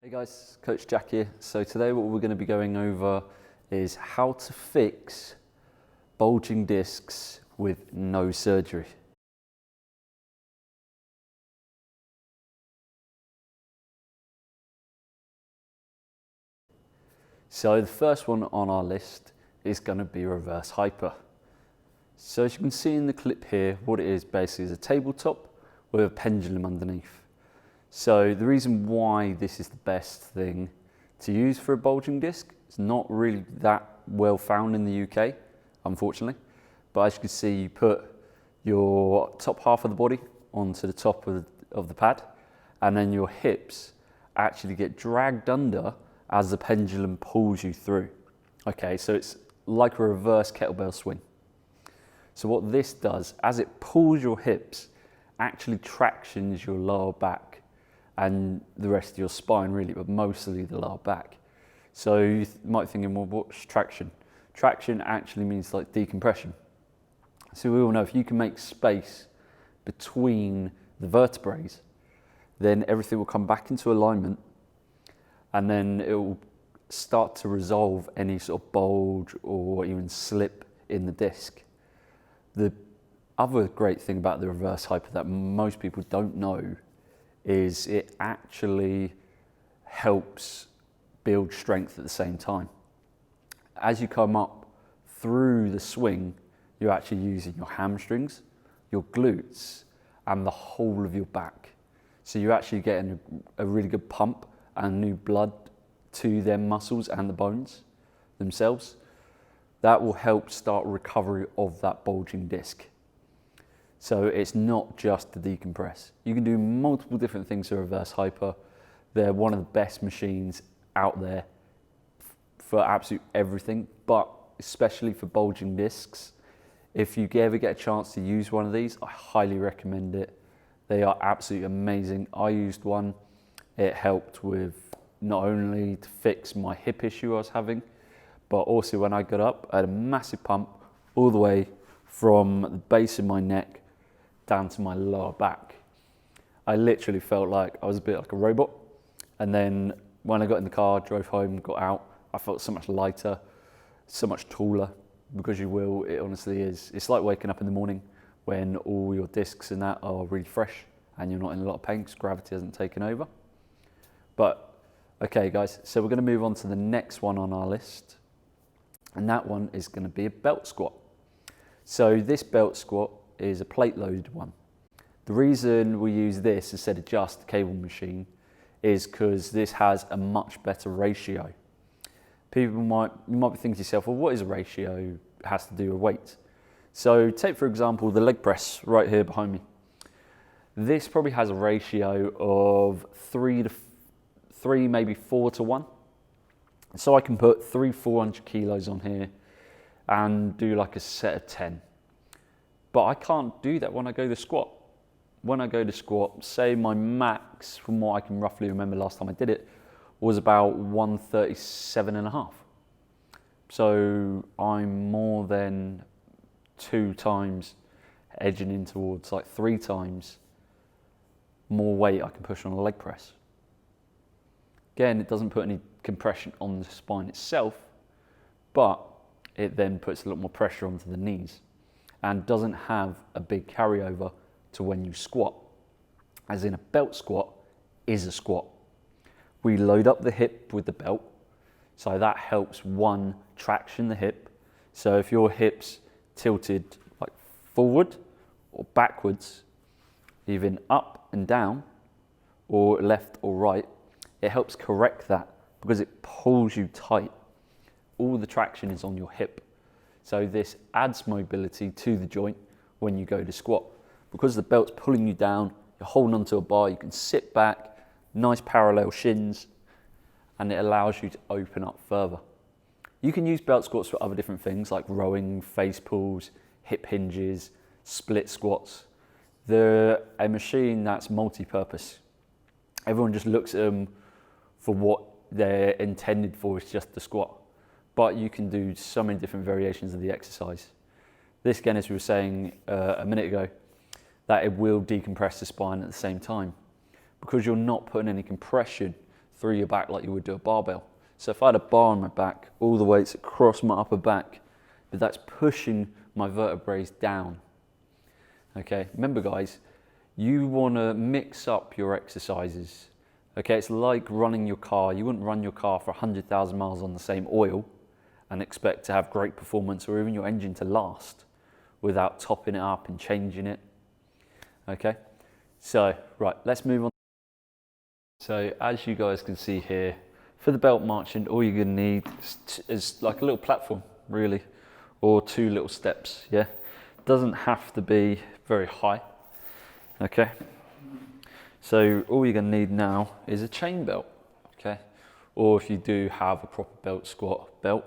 Hey guys, Coach Jack here. So today what we're going to be going over is how to fix bulging discs with no surgery. So the first one on our list is going to be reverse hyper. So as you can see in the clip here, what it is basically is a tabletop with a pendulum underneath. So the reason why this is the best thing to use for a bulging disc, it's not really that well found in the UK, unfortunately. But as you can see, you put your top half of the body onto the top of the pad, and then your hips actually get dragged under as the pendulum pulls you through. Okay, so it's like a reverse kettlebell swing. So what this does, as it pulls your hips, actually tractions your lower back and the rest of your spine really, but mostly the lower back. So you might be thinking, well, what's traction? Traction actually means like decompression. So we all know if you can make space between the vertebrae, then everything will come back into alignment, and then it will start to resolve any sort of bulge or even slip in the disc. The other great thing about the reverse hyper that most people don't know is it actually helps build strength at the same time. As you come up through the swing, you're actually using your hamstrings, your glutes, and the whole of your back. So you're actually getting a really good pump and new blood to their muscles and the bones themselves. That will help start recovery of that bulging disc. So it's not just to decompress. You can do multiple different things to reverse hyper. They're one of the best machines out there for absolute everything, but especially for bulging discs. If you ever get a chance to use one of these, I highly recommend it. They are absolutely amazing. I used one. It helped with not only to fix my hip issue I was having, but also when I got up, I had a massive pump all the way from the base of my neck down to my lower back. I literally felt like I was a bit like a robot. And then when I got in the car, drove home, got out, I felt so much lighter, so much taller, because you will, it honestly is. It's like waking up in the morning when all your discs and that are really fresh and you're not in a lot of pain because gravity hasn't taken over. But okay guys, so we're gonna move on to the next one on our list. And that one is gonna be a belt squat. So this belt squat is a plate loaded one. The reason we use this instead of just a cable machine is because this has a much better ratio. You might be thinking to yourself, well, what is a ratio? It has to do with weight. So take for example the leg press right here behind me. This probably has a ratio of 3 maybe 4 to 1. So I can put 400 kilos on here and do like a set of 10. But I can't do that when I go to squat. When I go to squat, say my max, from what I can roughly remember last time I did it, was about 137.5. So I'm more than 2 times, edging in towards like 3 times more weight I can push on a leg press. Again, it doesn't put any compression on the spine itself, but it then puts a lot more pressure onto the knees and doesn't have a big carryover to when you squat. As in, a belt squat is a squat. We load up the hip with the belt, so that helps one, traction the hip. So if your hip's tilted like forward or backwards, even up and down, or left or right, it helps correct that because it pulls you tight. All the traction is on your hip. So this adds mobility to the joint when you go to squat. Because the belt's pulling you down, you're holding onto a bar, you can sit back, nice parallel shins, and it allows you to open up further. You can use belt squats for other different things like rowing, face pulls, hip hinges, split squats. They're a machine that's multi-purpose. Everyone just looks at them for what they're intended for, is just the squat. But you can do so many different variations of the exercise. This, again, as we were saying a minute ago, that it will decompress the spine at the same time. Because you're not putting any compression through your back like you would do a barbell. So if I had a bar on my back, all the weight's across my upper back, but that's pushing my vertebrae down. Okay, remember guys, you want to mix up your exercises. Okay, it's like running your car. You wouldn't run your car for 100,000 miles on the same oil and expect to have great performance or even your engine to last without topping it up and changing it. Okay, so right, let's move on. So as you guys can see here, for the belt marching, all you're gonna need is like a little platform, really, or 2 little steps, yeah? Doesn't have to be very high, okay? So all you're gonna need now is a chain belt, okay? Or if you do have a proper belt squat belt,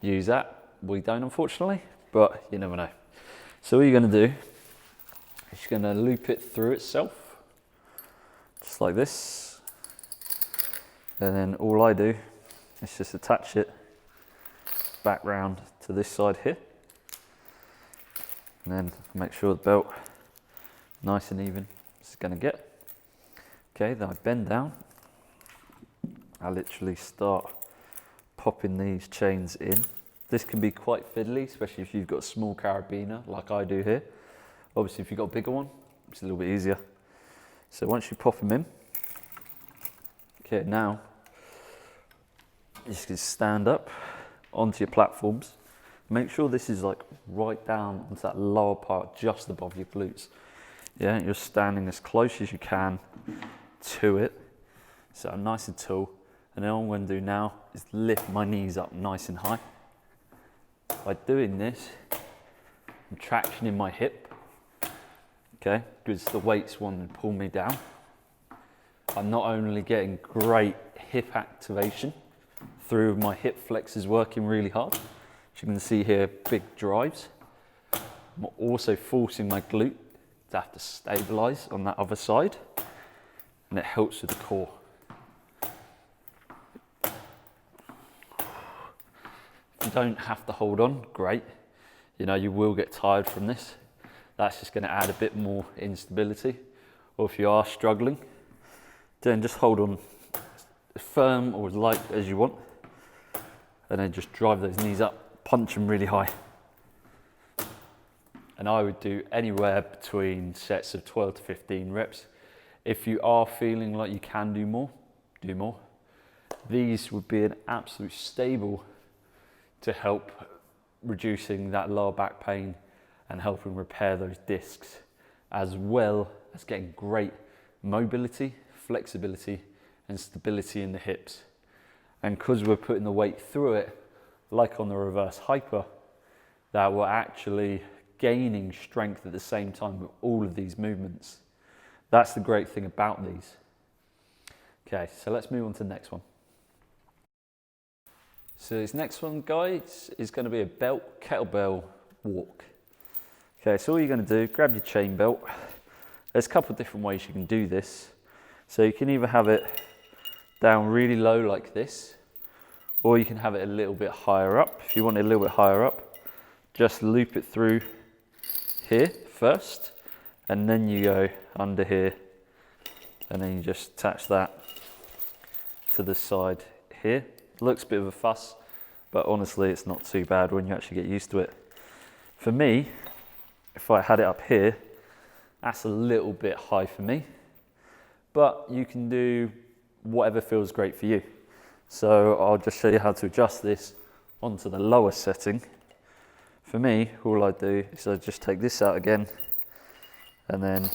use that. We don't, unfortunately, but you never know. So all you're gonna do is you're gonna loop it through itself, just like this. And then all I do is just attach it back round to this side here. And then make sure the belt nice and even it's gonna get. Okay, then I bend down. I literally start popping these chains in. This can be quite fiddly, especially if you've got a small carabiner like I do here. Obviously, if you've got a bigger one, it's a little bit easier. So once you pop them in, okay, now you just can stand up onto your platforms. Make sure this is like right down onto that lower part, just above your glutes. Yeah, you're standing as close as you can to it, so I'm nice and tall. And then all I'm going to do now is lift my knees up nice and high. By doing this, I'm tractioning my hip, okay, because the weights want to pull me down. I'm not only getting great hip activation through my hip flexors working really hard, as you can see here, big drives. I'm also forcing my glute to have to stabilize on that other side, and it helps with the core. If you don't have to hold on, great. You know, you will get tired from this. That's just going to add a bit more instability. Or if you are struggling, then just hold on as firm or as light as you want, and then just drive those knees up, punch them really high. And I would do anywhere between sets of 12 to 15 reps. If you are feeling like you can do more, do more. These would be an absolute staple to help reducing that lower back pain and helping repair those discs, as well as getting great mobility, flexibility and stability in the hips. And because we're putting the weight through it, like on the reverse hyper, that we're actually gaining strength at the same time with all of these movements. That's the great thing about these. Okay, so let's move on to the next one. So this next one, guys, is going to be a belt kettlebell walk. Okay, so all you're going to do, grab your chain belt. There's a couple of different ways you can do this. So you can either have it down really low like this, or you can have it a little bit higher up. If you want it a little bit higher up, just loop it through here first, and then you go under here, and then you just attach that to the side here. Looks a bit of a fuss, but honestly it's not too bad when you actually get used to it. For me, if I had it up here, that's a little bit high for me, but you can do whatever feels great for you. So I'll just show you how to adjust this onto the lower setting. For me, all I do is I just take this out again and then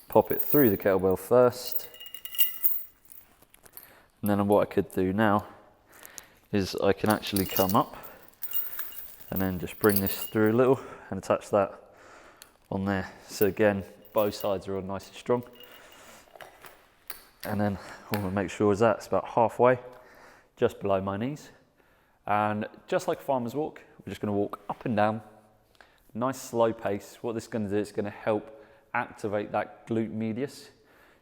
pop it through the kettlebell first. And then what I could do now is I can actually come up and then just bring this through a little and attach that on there. So again, both sides are all nice and strong. And then I want to make sure is that it's about halfway, just below my knees. And just like a farmer's walk, we're just going to walk up and down, nice slow pace. What this is going to do, it's going to help activate that glute medius.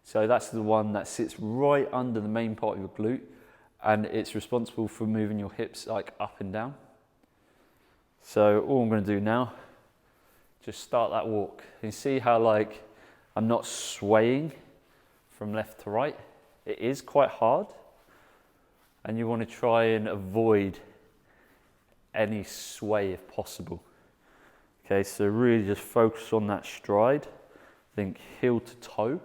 So that's the one that sits right under the main part of your glute, and it's responsible for moving your hips like up and down. So all I'm going to do now, just start that walk. You see how like I'm not swaying from left to right. it is quite hard, and you want to try and avoid any sway if possible. Okay, so really just focus on that stride. Think heel to toe.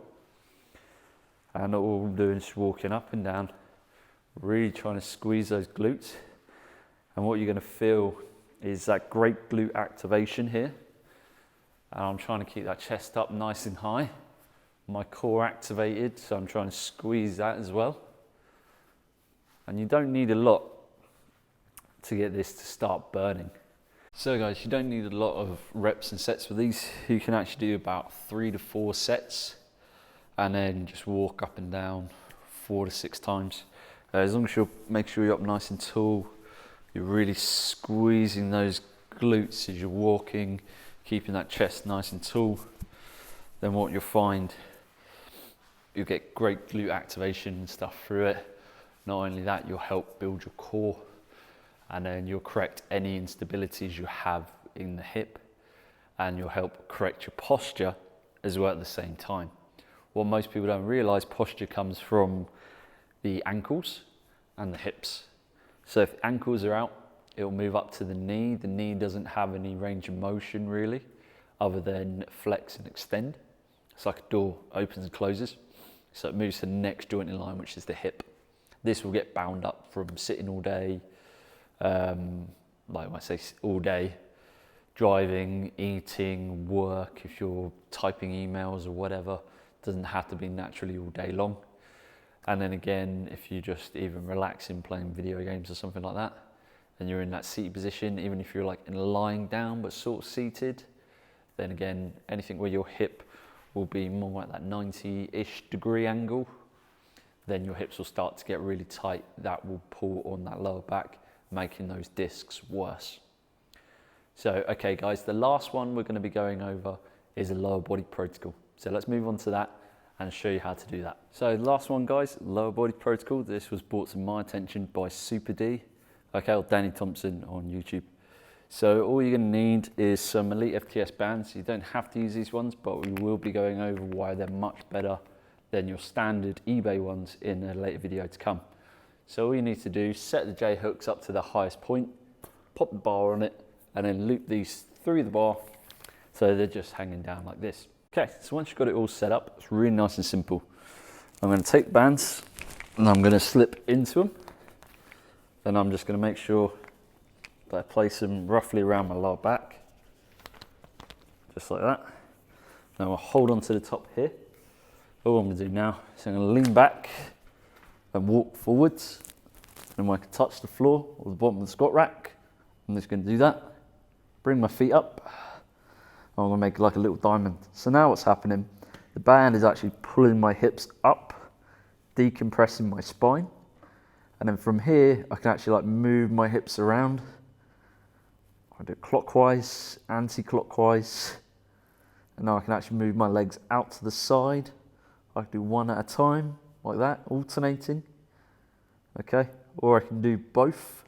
And all I'm doing is walking up and down, really trying to squeeze those glutes. And what you're going to feel is that great glute activation here. And I'm trying to keep that chest up nice and high. My core activated, so I'm trying to squeeze that as well. And you don't need a lot to get this to start burning. So guys, you don't need a lot of reps and sets for these. You can actually do about 3 to 4 sets and then just walk up and down 4 to 6 times. As long as you make sure you're up nice and tall, you're really squeezing those glutes as you're walking, keeping that chest nice and tall, then what you'll find, you'll get great glute activation and stuff through it. Not only that, you'll help build your core, and then you'll correct any instabilities you have in the hip, and you'll help correct your posture as well at the same time. What most people don't realize, posture comes from the ankles and the hips. So if ankles are out, it'll move up to the knee. The knee doesn't have any range of motion really, other than flex and extend. It's like a door, opens and closes. So it moves to the next joint in line, which is the hip. This will get bound up from sitting all day, like when I say all day, driving, eating, work, if you're typing emails or whatever, doesn't have to be naturally all day long. And then again, if you just even relaxing, playing video games or something like that, and you're in that seated position, even if you're like in lying down but sort of seated, then again, anything where your hip will be more like that 90-ish degree angle, then your hips will start to get really tight. That will pull on that lower back, making those discs worse. So, okay guys, the last one we're going to be going over is a lower body protocol. So let's move on to that and show you how to do that. So last one guys, lower body protocol. This was brought to my attention by Super D, okay, or Danny Thompson on YouTube. So all you're going to need is some Elite FTS bands. You don't have to use these ones, but we will be going over why they're much better than your standard eBay ones in a later video to come. So all you need to do, set the J hooks up to the highest point, pop the bar on it, and then loop these through the bar so they're just hanging down like this. Okay, so once you've got it all set up, it's really nice and simple. I'm going to take the bands and I'm going to slip into them. Then I'm just going to make sure that I place them roughly around my lower back, just like that. Now I'll hold on to the top here. All I'm going to do now is I'm going to lean back and walk forwards. And when I can touch the floor or the bottom of the squat rack, I'm just going to do that. Bring my feet up. I'm going to make like a little diamond. So now what's happening, the band is actually pulling my hips up, decompressing my spine. And then from here, I can actually like move my hips around. I do it clockwise, anti-clockwise. And now I can actually move my legs out to the side. I can do one at a time, like that, alternating. Okay, or I can do both.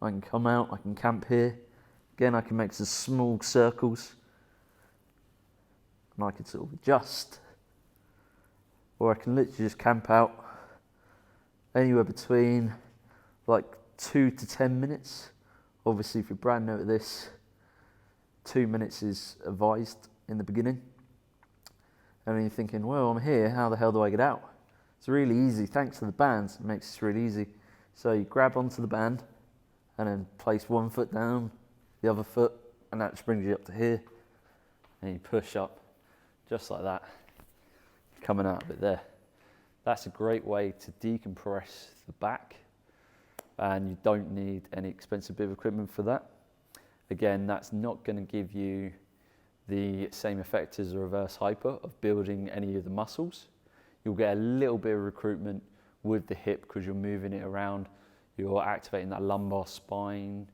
I can come out, I can camp here. Again, I can make some small circles. And I can sort of adjust. Or I can literally just camp out anywhere between like 2 to 10 minutes. Obviously, if you're brand new at this, 2 minutes is advised in the beginning. And then you're thinking, well, I'm here, how the hell do I get out? It's really easy, thanks to the bands, it makes this really easy. So you grab onto the band and then place one foot down, the other foot, and that just brings you up to here. And you push up, just like that, coming out of it there. That's a great way to decompress the back, and you don't need any expensive bit of equipment for that. Again, that's not going to give you the same effect as a reverse hyper of building any of the muscles. You'll get a little bit of recruitment with the hip because you're moving it around. You're activating that lumbar spine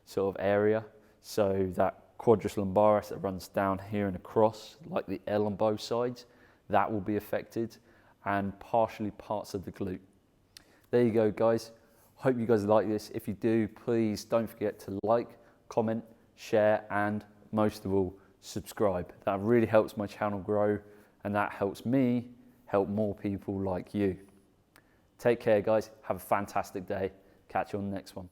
sort of area. So that quadriceps lumbaris that runs down here and across, like the L on both sides, that will be affected, and partially parts of the glute. There you go, guys. Hope you guys like this. If you do, please don't forget to like, comment, share, and most of all, subscribe. That really helps my channel grow, and that helps me help more people like you. Take care, guys. Have a fantastic day. Catch you on the next one.